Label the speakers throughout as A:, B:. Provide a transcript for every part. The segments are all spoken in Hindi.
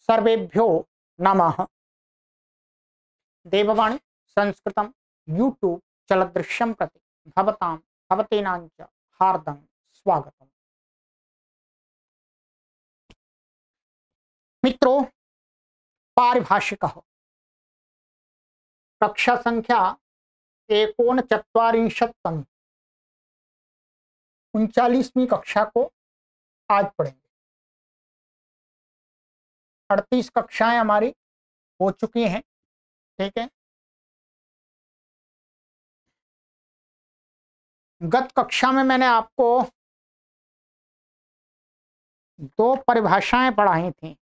A: सर्वेभ्यो नमः। देववाणी संस्कृतं यूट्यूब चलदृश्यं प्रति भवतां भवतीनांच हार्दं स्वागतम्। मित्रों, पारिभाषिकः कक्षा संख्या 39 39वीं कक्षा को आज पढ़ेंगे। 38 कक्षाएं हमारी हो चुकी हैं, ठीक है। गत कक्षा में मैंने आपको 2 परिभाषाएं पढ़ाई थी।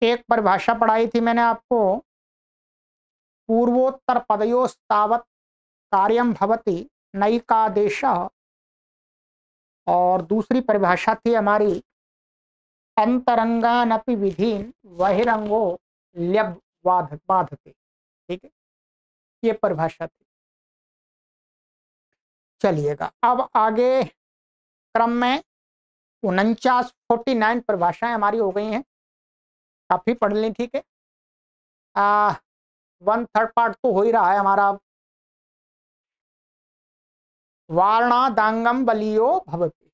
A: एक परिभाषा पढ़ाई थी मैंने आपको, पूर्वोत्तर पदयोस्तावत् कार्यं भवति नैकादेशः, और दूसरी परिभाषा थी हमारी अंतरंगानपि विधीन बहिरंगो ल्यब बाधते, ठीक है। ये परिभाषा थी। चलिएगा अब आगे क्रम में 49 परिभाषाएं हमारी हो गई हैं, काफी पढ़ ली, ठीक है। 1/3 पार्ट तो हो ही रहा है हमारा। वार्णादांगम बलियो भवति।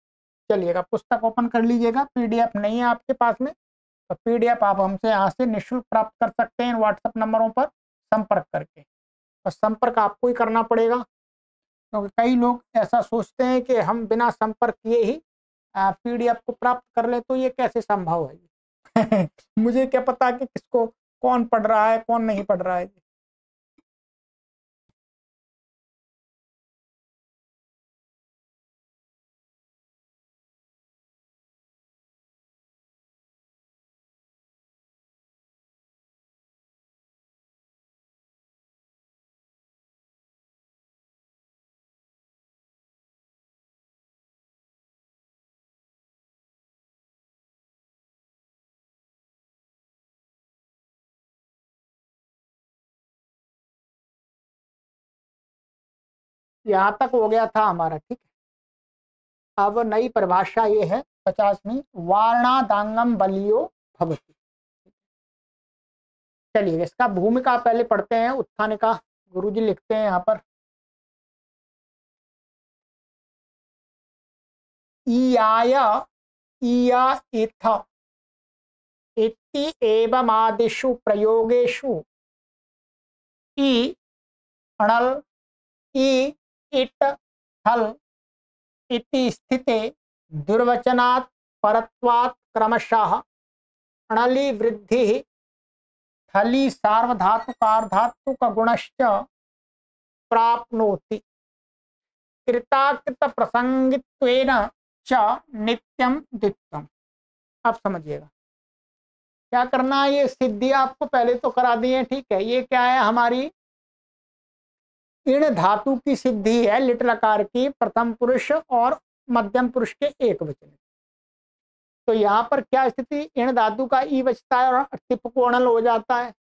A: चलिएगा, पुस्तक ओपन कर लीजिएगा। पीडीएफ नहीं है आपके पास में तो पीडीएफ आप हमसे यहाँ से निःशुल्क प्राप्त कर सकते हैं व्हाट्सएप नंबरों पर संपर्क करके। और संपर्क आपको ही करना पड़ेगा, क्योंकि कई लोग ऐसा सोचते हैं कि हम बिना संपर्क किए ही पीडीएफ को प्राप्त कर ले, तो ये कैसे संभव है। मुझे क्या पता कि किसको कौन पढ़ रहा है कौन नहीं पढ़ रहा है। यहाँ तक हो गया था हमारा, ठीक है। अब नई परिभाषा ये है 50वीं, वार्णादांगम बलियो भवति। चलिए इसका भूमिका पहले पढ़ते हैं। उत्थानिका गुरुजी लिखते हैं यहाँ पर, ईयाय ईया इथ इति एवमादिषु प्रयोगेषु ई अणल ई इट हल इति स्थिते दुर्वचनात् परत्वात् क्रमशः अणलि वृद्धि थली सार्वधातुकार्धातुक गुणश्च प्राप्नोति कृताकृत प्रसंगित्वेन च नित्यम द्वित्वम। अब समझिएगा क्या करना है। ये सिद्धि आपको पहले तो करा दी है, ठीक है। ये क्या है, हमारी इण धातु की सिद्धि है, लिट लकार की, प्रथम पुरुष और मध्यम पुरुष के एक वचन। तो यहाँ पर क्या स्थिति, इण धातु का ई बचता है और टिप को अणल हो जाता है,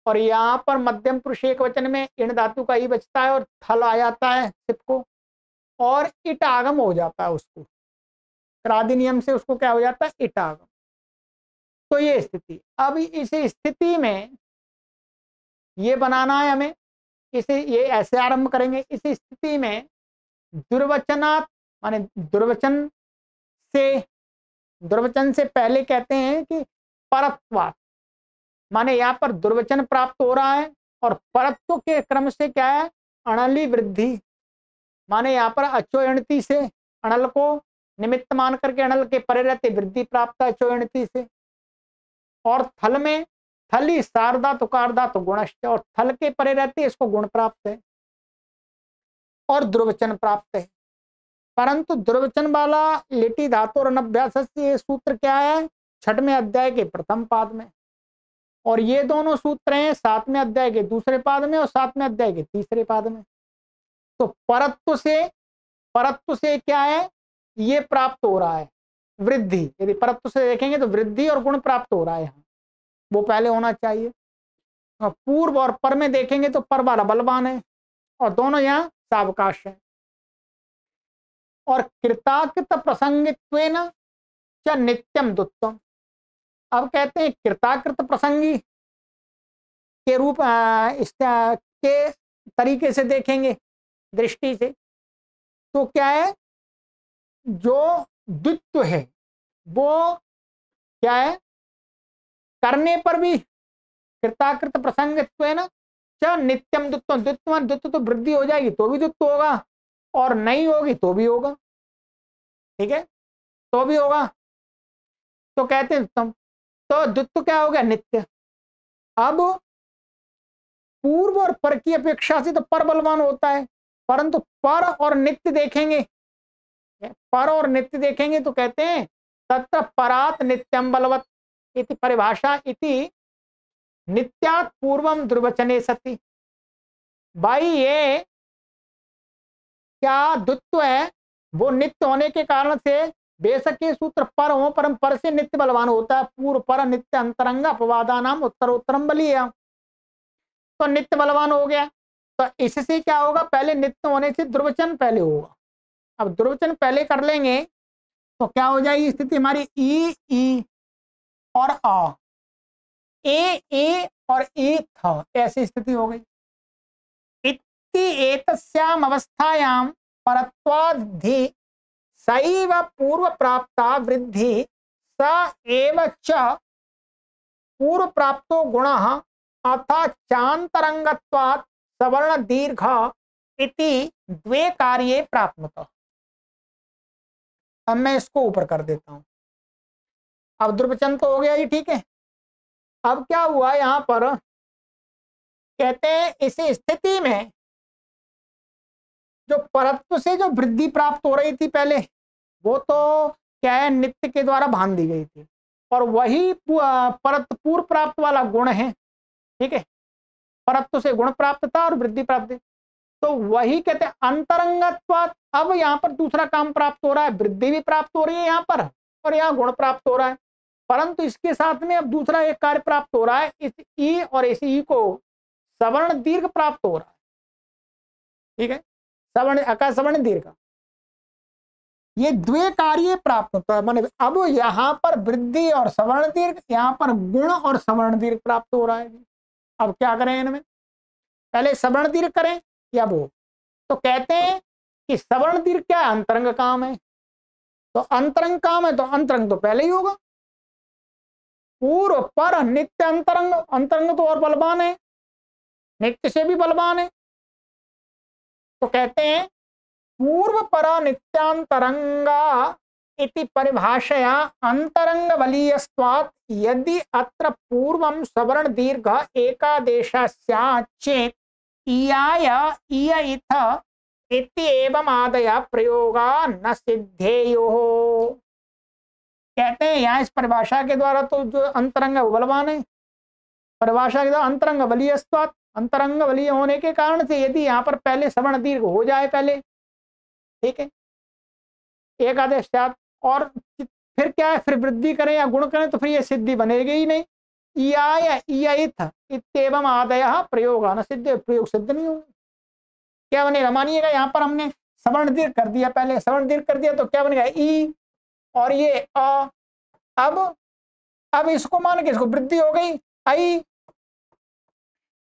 A: और यहाँ पर मध्यम पुरुष एक वचन में इण धातु का ई बचता है और थल आ जाता है टिप को, और इट आगम हो जाता है उसको। क्रादि नियम से उसको क्या हो जाता है, इट आगम। तो ये स्थिति, अब इस स्थिति में ये बनाना है हमें, इसे ये ऐसे आरंभ करेंगे। इस स्थिति में दुर्वचनात् माने दुर्वचन से पहले कहते हैं कि परत्वात्, माने यहाँ पर दुर्वचन प्राप्त हो रहा है और परत्व के क्रम से क्या है, अणलि वृद्धि, माने यहाँ पर अचोयणति से अणल को निमित्त मान करके अणल के परे रहते वृद्धि प्राप्त है अचोयणति से। और थल में थली सार्वधातुकार्धातु गुणश्च, और थल के परे रहते इसको गुण प्राप्त है और दुर्वचन प्राप्त है। परंतु दुर्वचन वाला लिटि धातु और अनभ्यास ये सूत्र क्या है, 6वें अध्याय के प्रथम पाद में, और ये दोनों सूत्र हैं 7वें अध्याय के दूसरे पाद में और 7वें अध्याय के तीसरे पाद में। तो परत्व से क्या है, ये प्राप्त हो रहा है वृद्धि। यदि परत्व से देखेंगे तो वृद्धि और गुण प्राप्त हो रहा है, यहाँ वो पहले होना चाहिए। पूर्व और पर में देखेंगे तो पर वाला बलवान है और दोनों यहाँ सावकाश है। और कृताकृत प्रसंगित्वेन च नित्यम दुत्वम। अब कहते हैं कृताकृत प्रसंगी के रूप के तरीके से देखेंगे, दृष्टि से, तो क्या है, जो द्वित्व है वो क्या है, करने पर भी कृताकृत प्रसंगित्व है ना। च नित्यम द्वित्व, द्वित्व द्वित्व तो वृद्धि हो जाएगी तो भी द्वित्व होगा, और नहीं होगी तो भी होगा, ठीक है, तो भी होगा। तो कहते हैं तो द्वित्व क्या हो गया, नित्य। अब पूर्व और पर की अपेक्षा से तो पर बलवान होता है, परंतु पर और नित्य देखेंगे, पर और नित्य देखेंगे तो कहते हैं तत्र परात नित्यम बलवत इति परिभाषा इति नित्यात् पूर्वम दुर्वचने सति। भाई ये क्या द्वित्व है, वो नित्य होने के कारण से बेशक ये सूत्र पर हो, परम पर से नित्य बलवान होता है। पूर्व पर नित्य अंतरंग अपवादा नाम उत्तरोत्तरम बलीय, तो नित्य बलवान हो गया। तो इससे क्या होगा, पहले नित्य होने से दुर्वचन पहले होगा। अब दुर्वचन पहले कर लेंगे तो क्या हो जाएगी स्थिति हमारी, ई और आ, ए और ए था, ऐसी स्थिति हो गई। इति एतस्याम अवस्थायाम परत्वाद्धि सैव पूर्व प्राप्ता वृद्धि स एव च पूर्व प्राप्तो गुणः अथ चांतरंगत्वात् सवर्ण दीर्घ इति द्वे कार्ये प्राप्नुतः। अब मैं इसको ऊपर कर देता हूं। अब दुर्वचन तो हो गया ही, ठीक है। अब क्या हुआ यहां पर, कहते हैं इस स्थिति में जो परत्व से जो वृद्धि प्राप्त हो रही थी पहले, वो तो क्या है, नित्य के द्वारा बांध दी गई थी, और वही परत्व पूर्व प्राप्त वाला गुण है, ठीक है। परत्व से गुण प्राप्त था और वृद्धि प्राप्त थी, तो वही कहते हैं अंतरंगत्वात्। अब यहाँ पर दूसरा काम प्राप्त हो रहा है, वृद्धि भी प्राप्त हो रही है यहाँ पर, और यहाँ गुण प्राप्त हो रहा है, परंतु इसके साथ में अब दूसरा एक कार्य प्राप्त हो रहा है, इस ई और इस ई को सवर्ण दीर्घ प्राप्त हो रहा है, ठीक है, सवर्ण अका सवर्ण दीर्घ, ये द्वे कार्य प्राप्त होता है। माने अब यहाँ पर वृद्धि और सवर्ण दीर्घ, यहाँ पर गुण और सवर्ण दीर्घ प्राप्त हो रहा है। अब क्या करें इनमें, पहले सवर्ण दीर्घ करें या वो, तो कहते हैं कि सवर्ण दीर्घ क्या है, अंतरंग काम है, तो अंतरंग काम है तो अंतरंग तो पहले ही होगा। पूर्व पर नित्य अंतरंग, अंतरंग तो और बलवान है, नित्य से भी बलवान है, तो कहते हैं पूर्व पर नित्यांतरंगा इति परिभाषया अंतरंग बलीयस्त्वात् यदि अत्र पूर्वं सवर्ण दीर्घ एकादेशः स्यात् चेत् इयाय इय इथ इति एवं आदय प्रयोगा न सिद्धेयुः। कहते हैं यहाँ इस परिभाषा के द्वारा तो जो अंतरंग बलवान है, परिभाषा के द्वारा अंतरंग बलीयस्त्वात्, अंतरंग बलीय होने के कारण से यदि यहाँ पर पहले सवर्ण दीर्घ हो जाए पहले, ठीक है, एक आदेश, और फिर क्या है, फिर वृद्धि करें या गुण करें तो फिर ये सिद्धि बनेगी ही नहीं। इत्येवं आदय प्रयोग न सिद्ध, प्रयोग सिद्ध नहीं होगा। क्या बनेगा, मानिएगा यहाँ पर हमने सवर्ण दीर्घ कर दिया, पहले सवर्ण दीर्घ कर दिया तो क्या बनेगा, ई और ये अ। अब इसको मान के इसको वृद्धि हो गई, आई,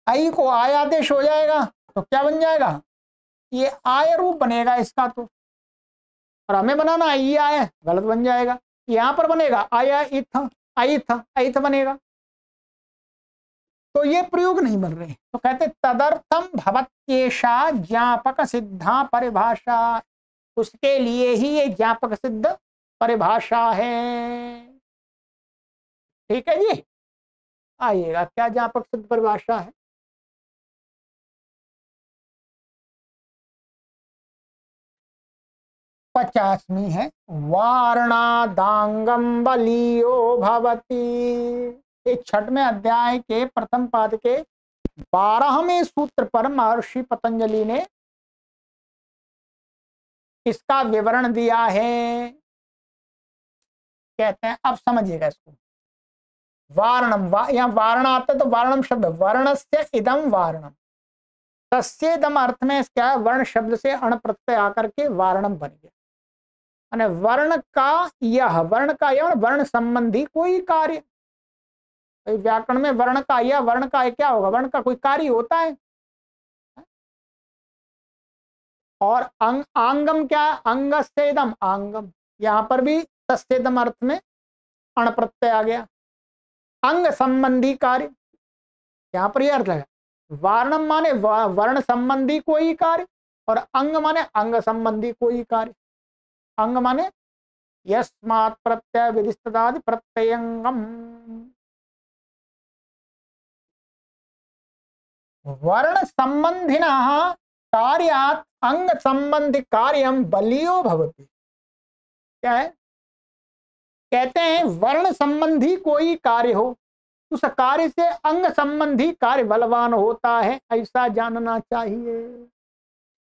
A: आई को आय आदेश हो जाएगा तो क्या बन जाएगा, ये आय रूप बनेगा इसका, तो और हमें बनाना है ये आय, गलत बन जाएगा। यहां पर बनेगा आया इथ, आइथ, आइथ बनेगा, तो ये प्रयोग नहीं बन रहे, तो कहते तदर्थम भवत्येषा ज्ञापक सिद्धा परिभाषा, उसके लिए ही ये ज्ञापक सिद्ध परिभाषा है, ठीक है जी। आइएगा क्या ज्ञापक सिद्ध परिभाषा है, पचासवीं है, वारणादांगम बलियो भवति। एक 6वें अध्याय के प्रथम पाद के 12वें सूत्र पर महर्षि पतंजलि ने इसका विवरण दिया है। कहते हैं, अब समझिएगा इसको, वारणम, यहाँ वारण आता है तो वारणम शब्द, वर्णस्य इदम वारणम, तस्येदम अर्थ में क्या है, वर्ण शब्द से अण प्रत्यय आकर के वारणम बन गया। माने वर्ण का यह, वर्ण संबंधी कोई कार्य। व्याकरण में वर्ण का यह, वर्ण का क्या होगा, वर्ण का कोई कार्य होता है। और आंगम क्या है, अंगस्तेदम, आंगम, यहां पर भी तस्तेदम अर्थ में अण प्रत्यय आ गया। अंग संबंधी कार्य, यहां पर यह अर्थ है, वार्णम माने वर्ण संबंधी कोई कार्य, और अंग माने अंग संबंधी कोई कार्य। अंग माने यस्मात् प्रत्यय विधिस्तदादि प्रत्ययंगम। वर्ण संबंधिना कार्यात् अंग संबंधी कार्यम बलियो भवति। क्या है, कहते हैं वर्ण संबंधी कोई कार्य हो, उस कार्य से अंग संबंधी कार्य बलवान होता है, ऐसा जानना चाहिए।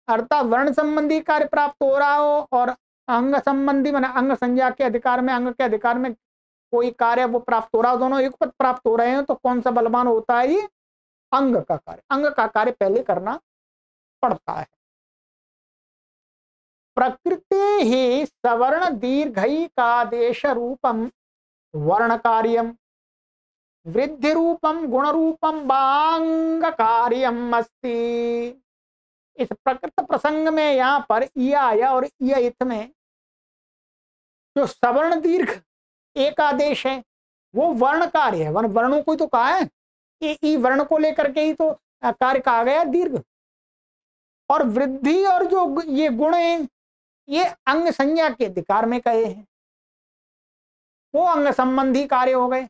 A: अर्थात वर्ण संबंधी कार्य प्राप्त हो रहा हो और अंग संबंधी माने अंग संज्ञा के अधिकार में, अंग के अधिकार में कोई कार्य वो प्राप्त हो रहा हो, दोनों युगपत प्राप्त हो रहे हैं, तो कौन सा बलवान होता है, ये अंग का कार्य। अंग का कार्य पहले करना पड़ता है। प्रकृति ही सवर्ण दीर्घैकादेश रूपम वर्ण कार्यम वृद्धि रूपम गुण रूपम बांग कार्यम अस्ति। इस प्रकृत प्रसंग में यहाँ पर आया और इत में जो सवर्ण दीर्घ एक आदेश है वो वर्ण कार्य है। वर्णों को तो कहा है, ई वर्ण को लेकर के ही तो कार्य कहा गया दीर्घ। और वृद्धि और जो ये गुण है ये अंग संज्ञा के अधिकार में कहे हैं, वो अंग संबंधी कार्य हो गए,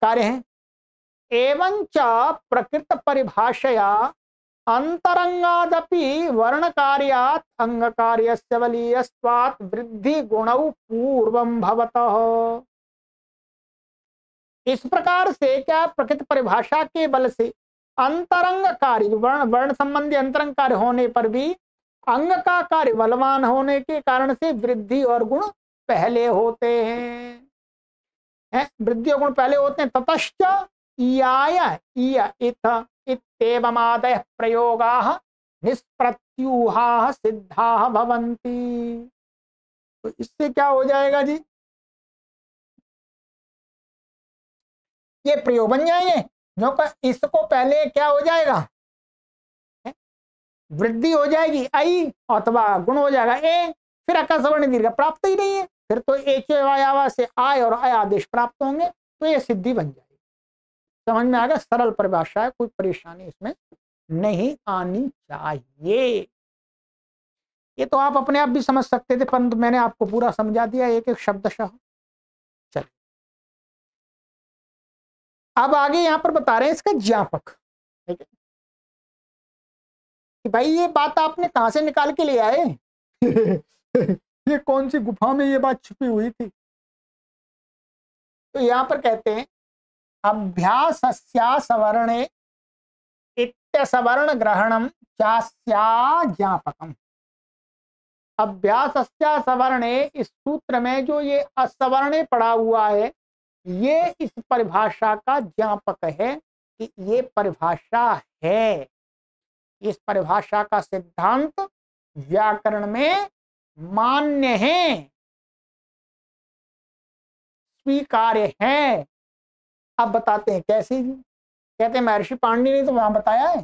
A: कार्य हैं। एवं च प्रकृत परिभाषया अंतरंगादपि वर्ण कार्यात् अंग कार्यस्य बलीयस्त्वात् वृद्धि गुणौ पूर्वं भवतः। इस प्रकार से क्या प्रकृत परिभाषा के बल से अंतरंग कार्य, वर्ण संबंधी अंतरंग कार्य होने पर भी अंग का कार्य बलवान होने के कारण से वृद्धि और गुण पहले होते हैं, वृद्धि और गुण पहले होते हैं। ततश्च इत्येवमादयः प्रयोगाः निष्प्रत्यूहाः सिद्धाः भवन्ति। तो इससे क्या हो जाएगा जी, ये प्रयोग बन जाएंगे, जो इसको पहले क्या हो जाएगा, वृद्धि हो जाएगी आई, अथवा गुण हो जाएगा ए, फिर अका सवर्ण दीर्घ प्राप्त ही नहीं है, फिर तो एच से आय और अय आदेश प्राप्त होंगे, तो ये सिद्धि बन जाएगी। समझ में आ गया, सरल परिभाषा है, कोई परेशानी इसमें नहीं आनी चाहिए। ये तो आप अपने आप भी समझ सकते थे, परंतु मैंने आपको पूरा समझा दिया एक एक शब्दशः। चलिए अब आगे यहां पर बता रहे हैं इसका ज्ञापक, ठीक है कि भाई ये बात आपने कहां से निकाल के ले आए ये कौन सी गुफा में ये बात छुपी हुई थी। तो यहां पर कहते हैं अभ्यासस्या सवर्णे इत्यसवर्ण ग्रहणम चास्या ज्ञापकम। अभ्यासस्या सवर्णे, इस सूत्र में जो ये असवर्णे पड़ा हुआ है ये इस परिभाषा का ज्ञापक है कि ये परिभाषा है, इस परिभाषा का सिद्धांत व्याकरण में मान्य है, स्वीकार्य है। अब बताते हैं कैसे जी, कहते हैं महर्षि पाणिनि ने तो वहां बताया है,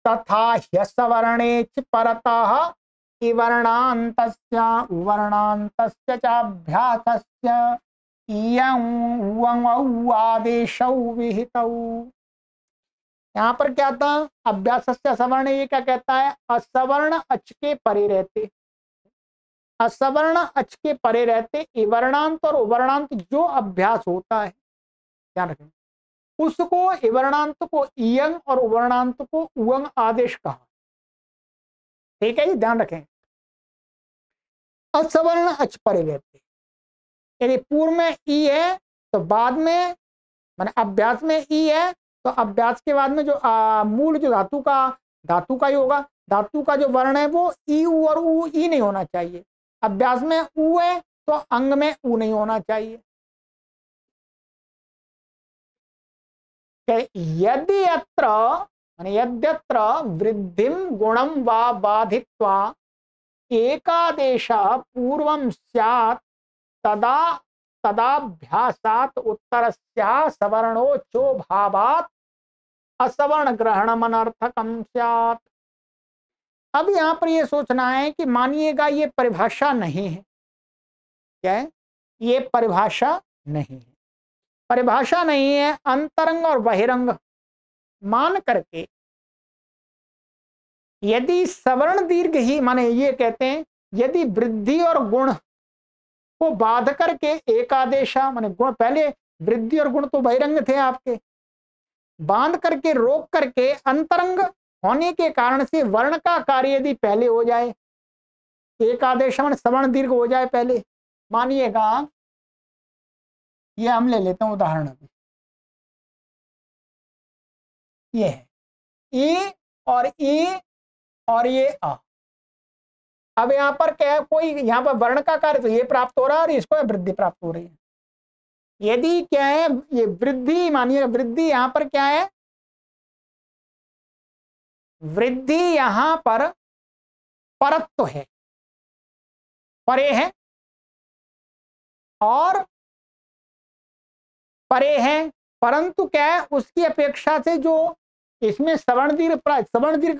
A: तथा ह्यसवर्णे च परतः इवर्णान्तस्य उवर्णान्तस्य चाभ्यासस्य इयं आदेशौ विहितौ। यहाँ पर क्या था, अभ्यासस्य सवर्ण, ये क्या कहता है, असवर्ण अच के परे रहते, असवर्ण अच के परे रहते इवर्णांत और उवर्णांत जो अभ्यास होता है, ध्यान रखें, उसको इवर्णांत को इयंग और उवर्णांत को उवंग आदेश कहा। ठीक है जी, ध्यान रखें, असवर्ण अच परे रहते, यदि पूर्व में ई है तो बाद में माने अभ्यास में ई है तो अभ्यास के बाद में जो मूल जो धातु का ही होगा, धातु का जो वर्ण है वो ई उ और उ ई नहीं होना चाहिए। अभ्यास में उ है तो अंग में उ नहीं होना चाहिए। यदि अत्र यद्यत्र वृद्धिम गुणम वा बाधित्वा एकादेश पूर्वं स्यात् तदा तदाभ्यासात् उत्तरस्या सवर्णोच्चो भावात् असवर्ण ग्रहणम अनर्थकम स्यात्। अब यहां पर यह सोचना है कि मानिएगा ये परिभाषा नहीं है। क्या है? ये परिभाषा नहीं है। परिभाषा नहीं है, अंतरंग और बहिरंग मान करके यदि सवर्ण दीर्घ ही, माने ये कहते हैं यदि वृद्धि और गुण को बाध करके एकादेशा, माने गुण पहले वृद्धि और गुण तो बहिरंग थे आपके, बांध करके रोक करके अंतरंग होने के कारण से वर्ण का कार्य यदि पहले हो जाए, एकादेश माने सवर्ण दीर्घ हो जाए पहले। मानिएगा ये हम ले लेते हैं उदाहरण, अभी ये है ए और ये आ। अब यहाँ पर क्या है, कोई यहाँ पर वर्ण का कार्य तो ये प्राप्त हो रहा है और इसको वृद्धि प्राप्त हो रही है। यदि क्या है ये वृद्धि, मानिए वृद्धि यहाँ पर क्या है, वृद्धि यहाँ पर परत्व है, परे है और परे है, परंतु क्या है उसकी अपेक्षा से जो इसमें सवर्ण दीर्घ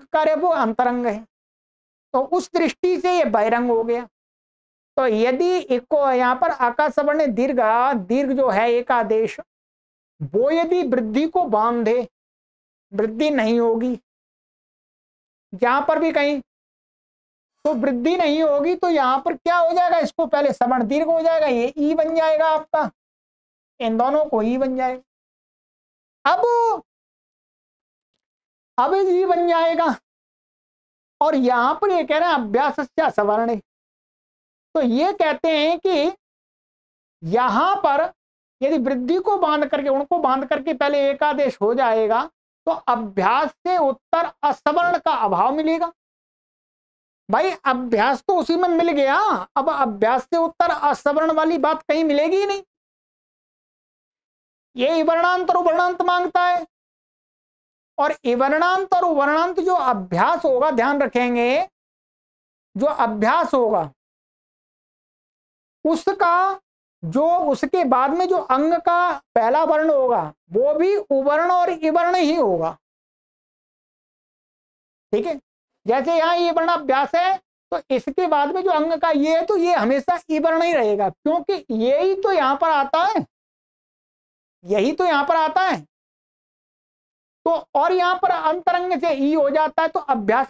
A: कार्य वो अंतरंग है, तो उस दृष्टि से ये बहिरंग हो गया। तो यदि इसको यहाँ पर आकाश सवर्ण दीर्घ जो है एकादेश, वो यदि वृद्धि को बांधे, वृद्धि नहीं होगी जहां पर भी कहीं, तो वृद्धि नहीं होगी तो यहां पर क्या हो जाएगा, इसको पहले सवर्ण दीर्घ हो जाएगा, ये ई बन जाएगा आपका, इन दोनों को ई बन जाएगा। अब ई बन जाएगा और यहां पर ये कह रहे हैं अभ्यास सवर्ण, तो ये कहते हैं कि यहां पर यदि वृद्धि को बांध करके, उनको बांध करके पहले एकादेश हो जाएगा तो अभ्यास से उत्तर असवर्ण का अभाव मिलेगा। भाई अभ्यास तो उसी में मिल गया, अब अभ्यास से उत्तर असवर्ण वाली बात कहीं मिलेगी ही नहीं। ये इवर्णांत और उवर्णांत मांगता है, और इवर्णांत और उवर्णांत जो अभ्यास होगा, ध्यान रखेंगे, जो अभ्यास होगा उसका जो उसके बाद में जो अंग का पहला वर्ण होगा वो भी उवर्ण और इवर्ण ही होगा। ठीक है, जैसे यहाँ ये वर्ण अभ्यास है तो इसके बाद में जो अंग का ये है तो ये हमेशा इवर्ण ही रहेगा, क्योंकि यही तो यहाँ पर आता है, यही तो यहाँ पर आता है। तो और यहाँ पर अंतरंग से ई हो जाता है तो अभ्यास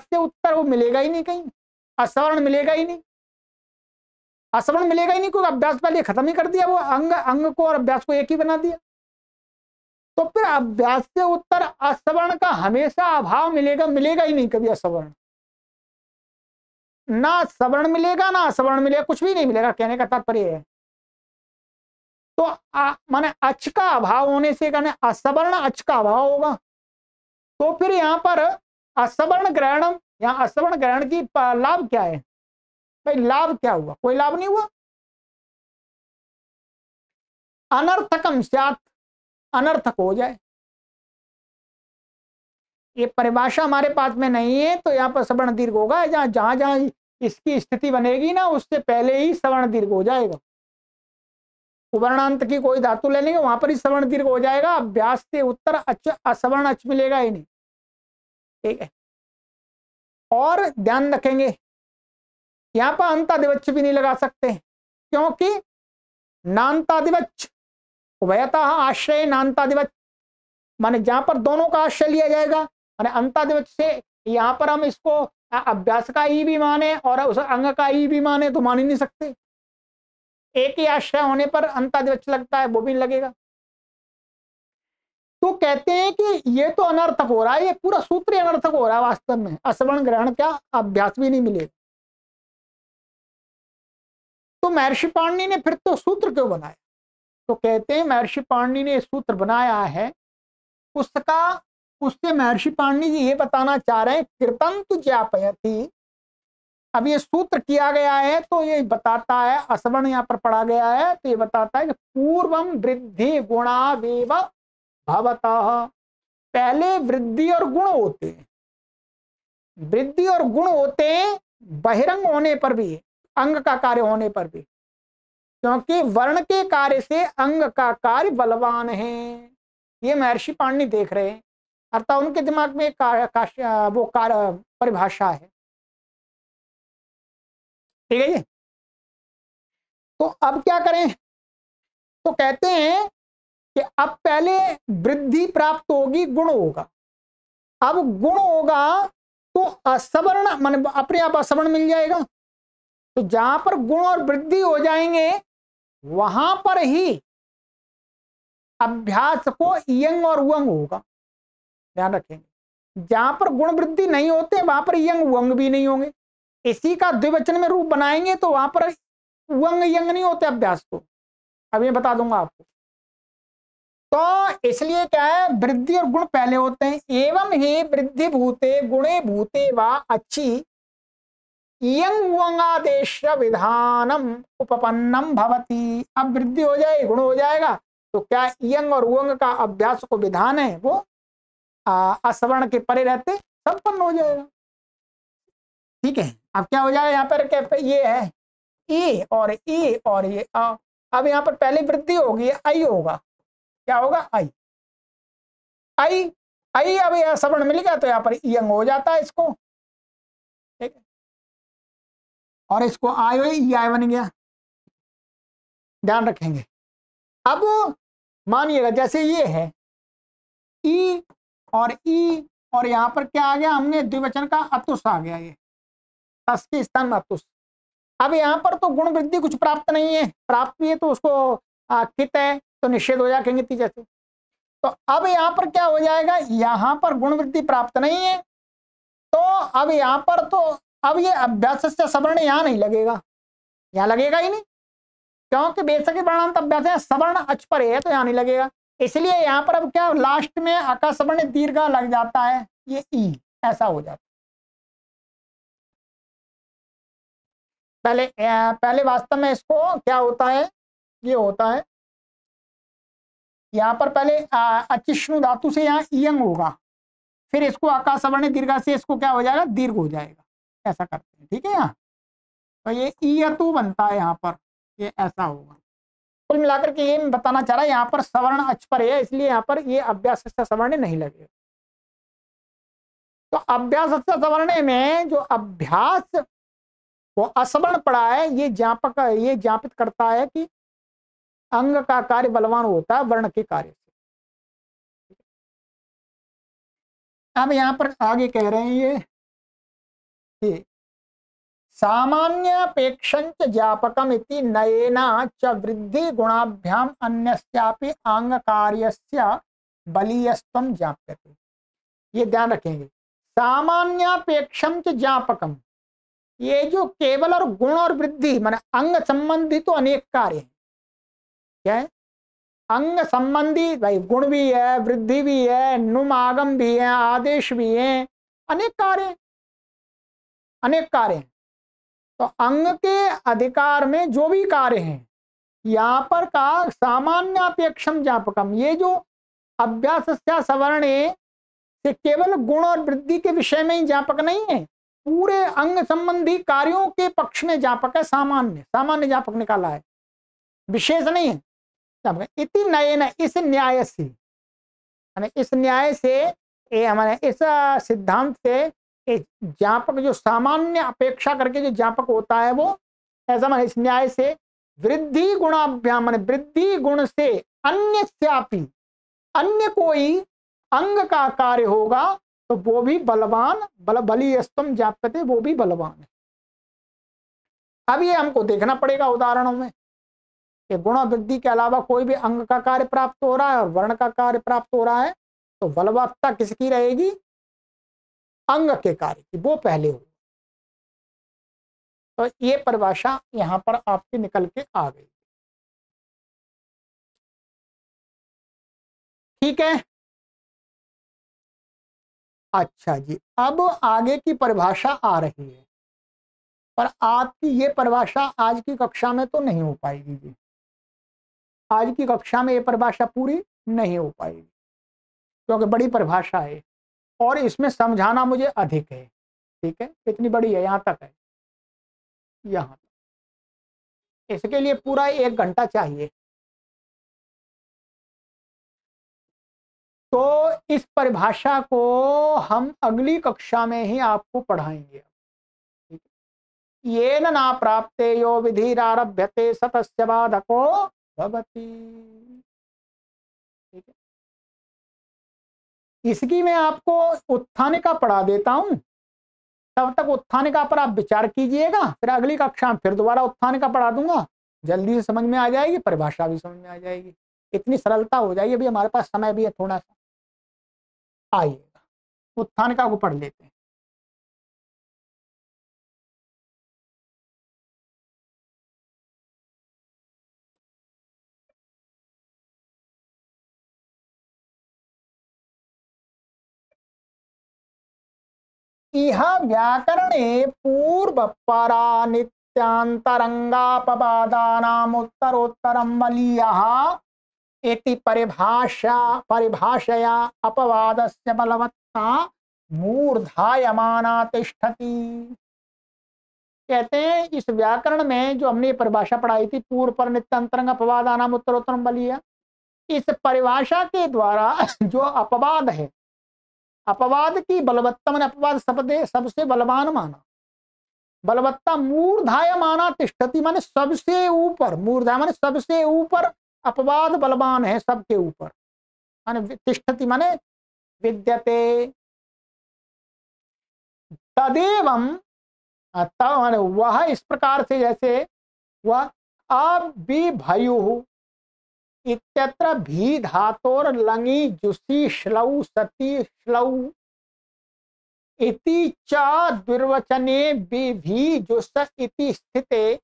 A: से उत्तर वो मिलेगा ही नहीं, कहीं असवर्ण मिलेगा ही नहीं, असवर्ण मिलेगा ही नहीं, क्योंकि अभ्यास पहले खत्म ही कर दिया, वो अंग को और अभ्यास को एक ही बना दिया। तो फिर अभ्यास से उत्तर असवर्ण का हमेशा अभाव मिलेगा ही नहीं कभी असवर्ण, ना सवर्ण मिलेगा ना असवर्ण मिलेगा, कुछ भी नहीं मिलेगा, कहने का तात्पर्य है। तो माने अच का अभाव होने से कहने असवर्ण अच का अभाव होगा, तो फिर यहाँ पर असवर्ण ग्रहण, यहाँ असवर्ण ग्रहण की लाभ क्या है भाई, लाभ क्या हुआ, कोई लाभ नहीं हुआ। अनर्थकम स्यात्, अनर्थक हो जाए। ये परिभाषा हमारे पास में नहीं है, तो यहाँ पर सवर्ण दीर्घ होगा, जहां जहां इसकी स्थिति बनेगी ना उससे पहले ही सवर्ण दीर्घ हो जाएगा। उवर्णांत की कोई धातु ले लेंगे वहां पर ही सवर्ण दीर्घ हो जाएगा, अभ्यास से उत्तर अच असवर्ण अच मिलेगा ही नहीं। ठीक है, और ध्यान रखेंगे यहाँ पर अंतादिवच्छ भी नहीं लगा सकते, क्योंकि नान्तादिवच्छ उभयतः आश्रय नान्तादिवच्छ, माने जहां पर दोनों का आश्रय लिया जाएगा, माने अंतादिवच्छ से यहाँ पर हम इसको अभ्यास का ई भी माने और उस अंग का ई भी माने तो मान ही नहीं सकते। एक ही आश्रय होने पर अंतादिवच्छ लगता है, वो भी लगेगा। तो कहते हैं कि ये तो अनर्थक हो रहा है, ये पूरा सूत्र अनर्थक हो रहा है वास्तव में, असवर्ण ग्रहण क्या अभ्यास भी नहीं मिलेगा। तो महर्षि पाणिनि ने फिर तो सूत्र क्यों बनाया, तो कहते हैं महर्षि पाणिनि ने सूत्र बनाया है उससे महर्षि पाणिनि जी ये बताना चाह रहे हैं कृतंतु ज्ञापयति। अब ये सूत्र किया गया है तो ये बताता है, असवर्ण यहाँ पर पढ़ा गया है तो ये बताता है कि पूर्वम वृद्धि गुणावेव भवतः, पहले वृद्धि और गुण होते हैं, वृद्धि और गुण होते हैं बहिरंग होने पर भी, अंग का कार्य होने पर भी, क्योंकि वर्ण के कार्य से अंग का कार्य बलवान है। ये महर्षि पाणिनि देख रहे हैं, अर्थात उनके दिमाग में वो कार्य परिभाषा है। ठीक है जी। तो अब क्या करें? तो कहते हैं कि अब पहले वृद्धि प्राप्त होगी, गुण होगा। अब गुण होगा तो असवर्ण मान अपने आप असवर्ण मिल जाएगा। तो जहां पर गुण और वृद्धि हो जाएंगे वहां पर ही अभ्यास को इयंग और उयंग होगा। ध्यान रखेंगे, जहां पर गुण वृद्धि नहीं होते वहां पर इयंग उयंग भी नहीं होंगे। इसी का द्विवचन में रूप बनाएंगे तो वहां पर उयंग यंग नहीं होते अभ्यास को। अब ये बता दूंगा आपको। तो इसलिए क्या है, वृद्धि और गुण पहले होते हैं। एवं ही वृद्धि भूते गुणे भूते वा अच्छी इयंग उयंगादेश विधानम उपपन्नम भवति। अब वृद्धि हो जाए, गुण हो जाएगा, तो क्या इयंग और उयंग का अभ्यास को विधान है वो असवर्ण के परे रहते संपन्न हो जाएगा। ठीक है। अब क्या हो जाएगा, यहाँ पर क्या ये है ई और ई और ये आ। अब यहाँ पर पहले वृद्धि होगी, आई होगा। क्या होगा? आई आई आई। अब यह सवर्ण मिल गया तो यहाँ पर इयंग हो जाता है इसको। ठीक है। और इसको आय ई आय बन गया। ध्यान रखेंगे। अब मानिएगा जैसे ये है ई और यहाँ पर क्या आ गया, हमने द्विवचन का अतुस आ गया, ये तस के स्थान में अतुस। अब यहाँ पर तो गुण वृद्धि कुछ प्राप्त नहीं है, प्राप्त भी है तो उसको कित है तो निषेध हो जाएंगे जैसे। तो अब यहाँ पर क्या हो जाएगा, यहाँ पर गुण वृद्धि प्राप्त नहीं है तो अब यहाँ पर तो अब ये अभ्यास से सवर्ण यहाँ नहीं लगेगा, यहाँ लगेगा ही नहीं, क्योंकि बेशक वर्णांत अभ्यास है, सवर्ण अच पर है तो यहाँ नहीं लगेगा। इसलिए यहाँ पर अब क्या लास्ट में अका सवर्ण दीर्घ लग जाता है, ये ई ऐसा हो जाता है। पहले वास्तव में इसको क्या होता है, ये होता है यहाँ पर पहले अचिष्णु धातु से यहाँ इयंग होगा, फिर इसको आकाश सवर्ण दीर्घ से इसको क्या हो जाएगा, दीर्घ हो जाएगा। ऐसा करते हैं। ठीक है। यहाँ तो ये इयतु बनता है, यहाँ पर ये ऐसा होगा। कुल मिलाकर के ये मैं बताना चाह रहा है, यहाँ पर सवर्ण अच पर है इसलिए यहाँ पर ये अभ्यास सवर्ण नहीं लगेगा। तो अभ्यास सवर्ण में जो अभ्यास वो असवर्ण पड़ा है, ये ज्ञापित करता है कि अंग का कार्य बलवान होता है वर्ण के कार्य से। अब यहां पर आगे कह रहे हैं ये सामान्यापेक्षंच ज्ञापकम इति नयेना च वृद्धि गुणाभ्याम अन्यस्यापि अंग कार्यस्य बलीयस्त्वं ज्ञाप्यते। ये ध्यान रखेंगे, सामान्यापेक्षंच ज्ञापकम, ये जो केवल और गुण और वृद्धि माने अंग संबंधी तो अनेक कार्य है। क्या है? अंग संबंधी भाई गुण भी है, वृद्धि भी है, नुमागम भी है, आदेश भी है, अनेक कार्य, अनेक कार्य। तो अंग के अधिकार में जो भी कार्य हैं यहाँ पर का सामान्यापेक्षम ज्ञापकम, ये जो अभ्यास सवर्ण से केवल गुण और वृद्धि के विषय में ही ज्ञापक नहीं है, पूरे अंग संबंधी कार्यों के पक्ष में ज्ञापक है। सामान्य ज्ञापक निकाला है, विशेष नहीं है। इति नयेन, इस न्याय से, इस न्याय से हमारे इस सिद्धांत से ज्ञापक जो सामान्य अपेक्षा करके जो ज्ञापक होता है वो ऐसा माने इस न्याय से वृद्धि गुणाभ्याम माने वृद्धि गुण से अन्यस्यापि, अन्य कोई अंग का कार्य होगा तो वो भी बलवान, बलीयस्त्वं ज्ञाप्यते, वो भी बलवान है। अब ये हमको देखना पड़ेगा उदाहरणों में कि गुण वृद्धि के अलावा कोई भी अंग का कार्य प्राप्त हो रहा है और वर्ण का कार्य प्राप्त हो रहा है तो बलवत्ता किसकी रहेगी, अंग के कार्य की, वो पहले हो। तो ये परिभाषा यहां पर आपकी निकल के आ गई। ठीक है। अच्छा जी, अब आगे की परिभाषा आ रही है, पर आपकी ये परिभाषा आज की कक्षा में तो नहीं हो पाएगी जी। आज की कक्षा में ये परिभाषा पूरी नहीं हो पाएगी क्योंकि बड़ी परिभाषा है और इसमें समझाना मुझे अधिक है। ठीक है, इतनी बड़ी है, यहाँ तक है। यहाँ, इसके लिए पूरा 1 घंटा चाहिए। तो इस परिभाषा को हम अगली कक्षा में ही आपको पढ़ाएंगे। येन ना प्राप्ते यो विधिरारभ्यते सतस्य बाधको भवति। ठीक है, इसकी मैं आपको उत्थानिका पढ़ा देता हूं, तब तक उत्थानिका पर आप विचार कीजिएगा, फिर अगली कक्षा में फिर दोबारा उत्थानिका पढ़ा दूंगा, जल्दी से समझ में आ जाएगी, परिभाषा भी समझ में आ जाएगी, इतनी सरलता हो जाएगी। अभी हमारे पास समय भी है थोड़ा सा, आइएगा उत्थानिका को पढ़ लेते हैं। इह व्याकरणे पूर्व परा नित्यांतरंगापवादानाम उत्तरोत्तरम बलीयः इति परिभाषया अपवादस्य बलवत्ता मूर्धायमाना तिष्ठति। कहते हैं इस व्याकरण में जो हमने परिभाषा पढ़ाई थी, पूर्व पर नित्यांतरंग अपवादानाम उत्तरोत्तरम बलीयः, इस परिभाषा के द्वारा जो अपवाद है, अपवाद की बलवत्ता मैंने अपवाद सबसे बलवान माना, बलवत्ता मूर्धाय माना तिष्ठति माने सबसे ऊपर, मूर्धा माने सबसे ऊपर, अपवाद बलवान है सबके ऊपर, माने तिष्ठति माने विद्यते। तदेवं माने वह इस प्रकार से, जैसे वह अबिभयुः इत्यत्र भी धातोर लंगी जुसी श्लौ सती श्लौ इति च द्विर्वचने भी जुस इति स्थिते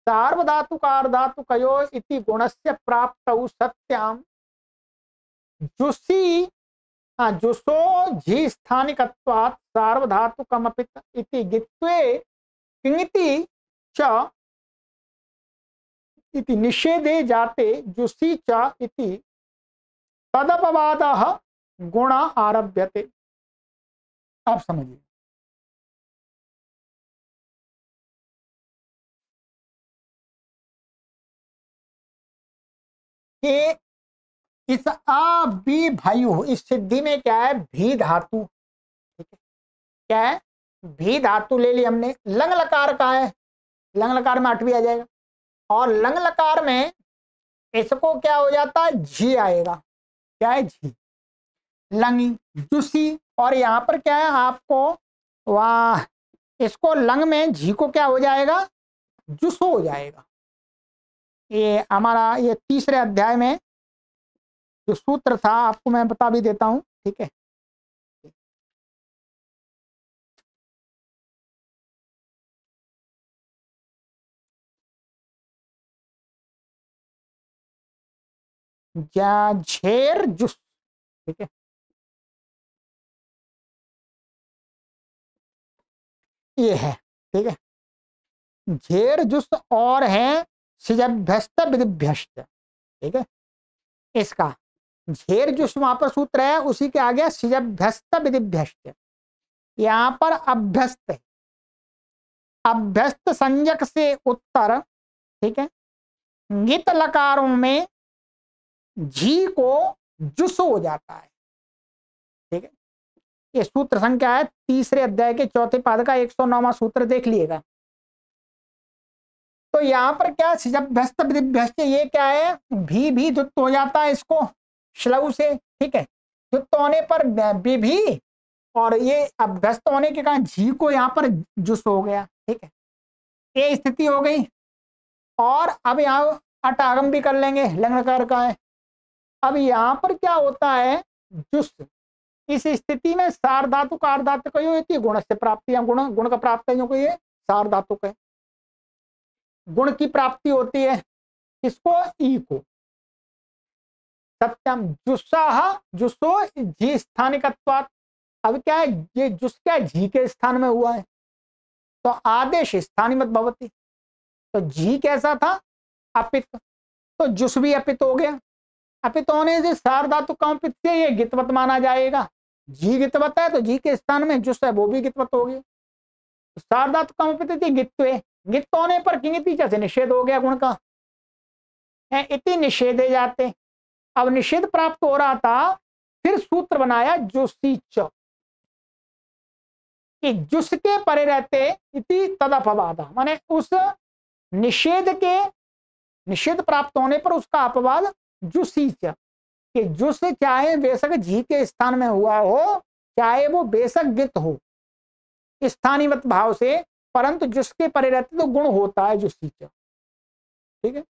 A: सार्वधातुकार्धातुकयो इति गुणस्य प्राप्तौ सत्याम जुसी जुसो झी स्थानिकत्वात् सार्वधातुकमपित इति गित्वे किंगिति च इति निषेधे जाते जुसी च इति तदपवादः गुण आरभ्यते। आप समझिए कि इस अबिभयु इस सिद्धि में क्या है, भी धातु, ठीक है, क्या है, भी धातु ले ली हमने, लंग लकार का है, लंग लकार में 8 आ जाएगा, और लंग लकार में इसको क्या हो जाता है, झी आएगा, क्या है, झी, लंगी जुसी, और यहाँ पर क्या है आपको, वाह, इसको लंग में झी को क्या हो जाएगा, जुसो हो जाएगा। ये हमारा ये तीसरे अध्याय में जो सूत्र था आपको मैं बता भी देता हूं, ठीक है। झेर जुस, ठीक है, ये है, ठीक है, झेर जुस और है सिजभ्यस्त विधिभ्यस्त, ठीक है, इसका झेर जुस वहां पर सूत्र है, उसी के आगे सिजभ्यस्त विधिभ्यस्त, यहाँ पर अभ्यस्त है, अभ्यस्त संज्ञक से उत्तर, ठीक है, गित लकारों में झी को जुस हो जाता है, ठीक है। ये सूत्र संख्या है तीसरे अध्याय के चौथे पाद का 109वां सूत्र, देख लिएगा। तो यहाँ पर क्या सिजभ्यस्त विधिभ्यस्त, ये क्या है, भी दुत्त हो जाता है इसको श्लव से, ठीक है, दुत्त होने पर भी, और ये अभ्यस्त होने के कारण झी को यहाँ पर जुस हो गया, ठीक है, ये स्थिति हो गई। और अब यहाँ अटागम भी कर लेंगे, लंगकार का है। अब यहाँ पर क्या होता है, जुस, इस स्थिति में सार्वधातु का अर्धातु का गुण से प्राप्ति, गुण गुण का प्राप्त है, ये सार्वधातु का गुण की प्राप्ति होती है, किसको, ई को। सत्यम जुस्साह जुसो जी स्थानिकत्वात्, अब क्या है, ये जुस क्या झी के स्थान में हुआ है, तो आदेश स्थानिमत भवति, तो झी कैसा था, अपित, तो जुस भी अपित हो गया, अपित होने से सार्वधातु कमपित से ये गितवत माना जाएगा, झी गितवत है तो झी के स्थान में जुस है वो भी गितवत हो गया। सार्धात्मकमपिति गित्वे, गित्त होने पर किंगिति से निषेध हो गया गुण का है, इति निषेधे जाते। अब निषेध प्राप्त हो रहा था, फिर सूत्र बनाया जुसीच कि जुस के परे रहते इति तदपवाद, माने उस निषेध प्राप्त होने पर उसका अपवाद जुसीच, कि जुस चाहे बेशक जी के स्थान में हुआ हो, चाहे वो बेशक गित हो स्थानीवत भाव से, परंतु जुस के परे रहते तो गुण होता है जुसीच। ठीक है,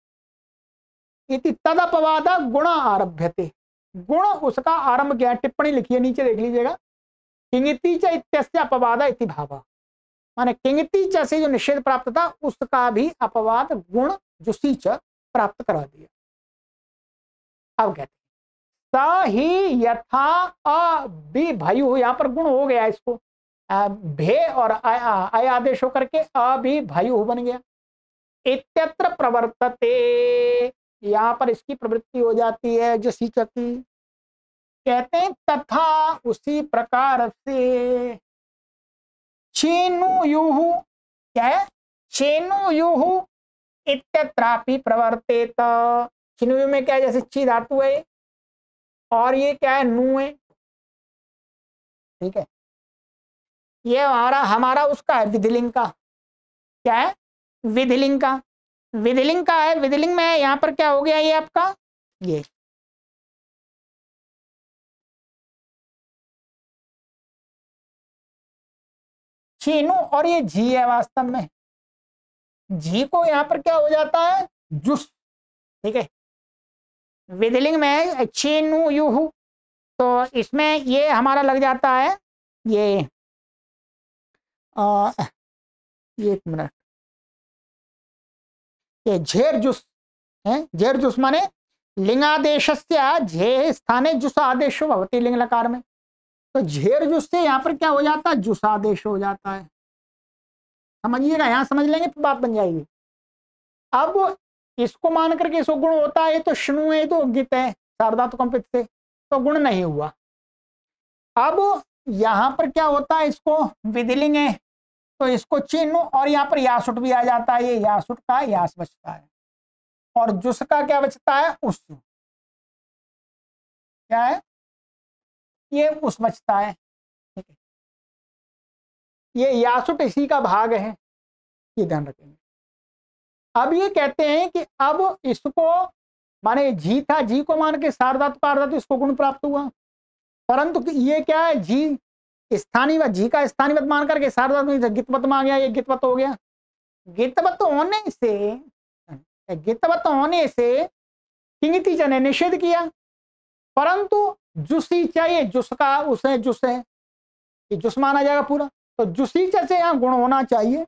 A: इति तदपवाद गुण आरभ्यते, गुण उसका आरंभ किया। टिप्पणी लिखिए नीचे देख लीजिएगा, किंगिति च इत्यस्य अपवाद इति भावा, माने किंगिति च से जो निषेध प्राप्त था उसका भी अपवाद गुण जुसीच प्राप्त करा दिया। अब कहते स ही यथा अभिभयु, यहां पर गुण हो गया, इसको भे और अय आदेश होकर के अभिभयु बन गया। इत्यत्र प्रवर्तते, यहां पर इसकी प्रवृत्ति हो जाती है जो सीच की। कहते हैं तथा उसी प्रकार से चेनुयुः, क्या है चेनुयुः इत्यत्रापि प्रवर्तेत, चिनुयु में क्या है, जैसे ची धातु है और ये क्या है नु है। ठीक है, ये हमारा उसका है विधिलिंग का, क्या है विधिलिंग का, विधिलिंग का है। विधिलिंग में यहां पर क्या हो गया, ये आपका ये चीनू और ये जी है वास्तव में, जी को यहां पर क्या हो जाता है जुस। ठीक है, विधिलिंग में चीनू युहु, तो इसमें ये हमारा लग जाता है ये एक मिनट, ये झेर जुस है। झेर जुस माने लिंगादेशस्य झे स्थाने जुस आदेश भवति लिंग लकार में, तो झेर जुस से यहाँ पर क्या हो जाता है जुस आदेश हो जाता है। समझिएगा, यहाँ समझ लेंगे तो बात बन जाएगी। अब इसको मान करके इसको गुण होता है, तो शनु है तो गित है सार्वधातुकम्पित से, तो गुण नहीं हुआ। अब यहाँ पर क्या होता है, इसको विधिलिंग है तो इसको चिन्ह, और यहाँ पर यासुट भी आ जाता है, ये यासुट का यास बचता है, और जुस का क्या बचता है उस, क्या है ये उस बचता है। ठीक है, ये यासुट इसी का भाग है, ये ध्यान रखेंगे। अब ये कहते हैं कि अब इसको माने जी था, जी को मान के सार्वधातु पार्वधातु इसको गुण प्राप्त हुआ, परंतु ये क्या है जी स्थानीय जी का स्थानीय मान करके सार्वधातु गितवत में आ गया, ये गितवत हो गया। गितवत होने से किंगिति च ने निषेध किया, परंतु जुसी चाहिए जुस का उसे जुस है, ये जुस माना जाएगा पूरा, तो जुसी च से यहाँ गुण होना चाहिए।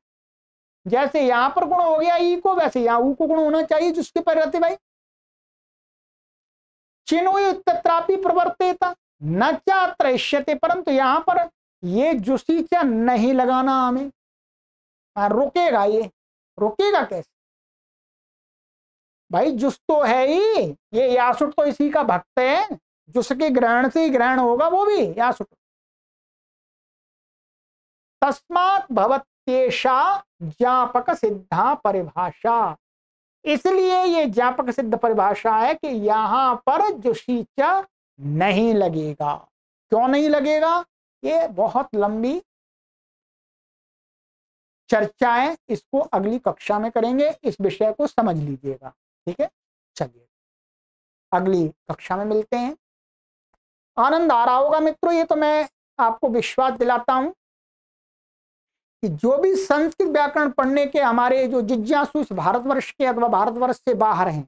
A: जैसे यहाँ पर गुण हो गया ई को, वैसे यहाँ ऊ को गुण होना चाहिए जिसके पर रहते भाई। चिन्ह तत्रापि प्रवर्तेता न चात्रयष्यते, परंतु यहाँ पर ये जुसी च नहीं लगाना हमें, रुकेगा, ये रुकेगा कैसे भाई, जुस तो है ही, ये यासुट तो इसी का भक्त है, जुस के ग्रहण से ही ग्रहण होगा वो भी यासुट। तस्मात् भवत्येषा ज्ञापक सिद्धा परिभाषा, इसलिए ये ज्ञापक सिद्ध परिभाषा है कि यहां पर जुसी च नहीं लगेगा। क्यों नहीं लगेगा, ये बहुत लंबी चर्चा है, इसको अगली कक्षा में करेंगे, इस विषय को समझ लीजिएगा। ठीक है, चलिए अगली कक्षा में मिलते हैं। आनंद आ रहा होगा मित्रों, ये तो मैं आपको विश्वास दिलाता हूं कि जो भी संस्कृत व्याकरण पढ़ने के हमारे जो जिज्ञासु इस भारतवर्ष के अथवा भारतवर्ष से बाहर हैं,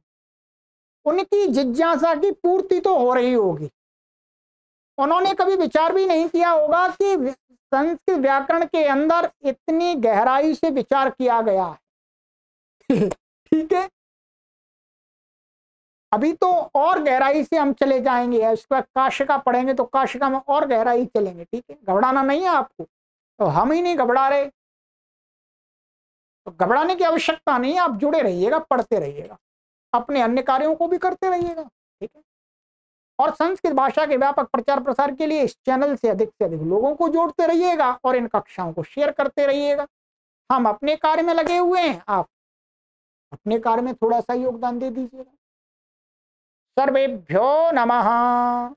A: उनकी जिज्ञासा की पूर्ति तो हो रही होगी। उन्होंने कभी विचार भी नहीं किया होगा कि संस्कृत व्याकरण के अंदर इतनी गहराई से विचार किया गया है। ठीक है, अभी तो और गहराई से हम चले जाएंगे, इसके बाद काशिका पढ़ेंगे तो काशिका में और गहराई चलेंगे। ठीक है, घबराना नहीं है आपको, तो हम ही नहीं घबरा रहे, तो घबराने की आवश्यकता नहीं है, आप जुड़े रहिएगा, पढ़ते रहिएगा, अपने अन्य कार्यों को भी करते रहिएगा। ठीक है, और संस्कृत भाषा के व्यापक प्रचार प्रसार के लिए इस चैनल से अधिक लोगों को जोड़ते रहिएगा और इन कक्षाओं को शेयर करते रहिएगा। हम अपने कार्य में लगे हुए हैं, आप अपने कार्य में थोड़ा सा योगदान दे दीजिएगा। सर्वेभ्यो नमः।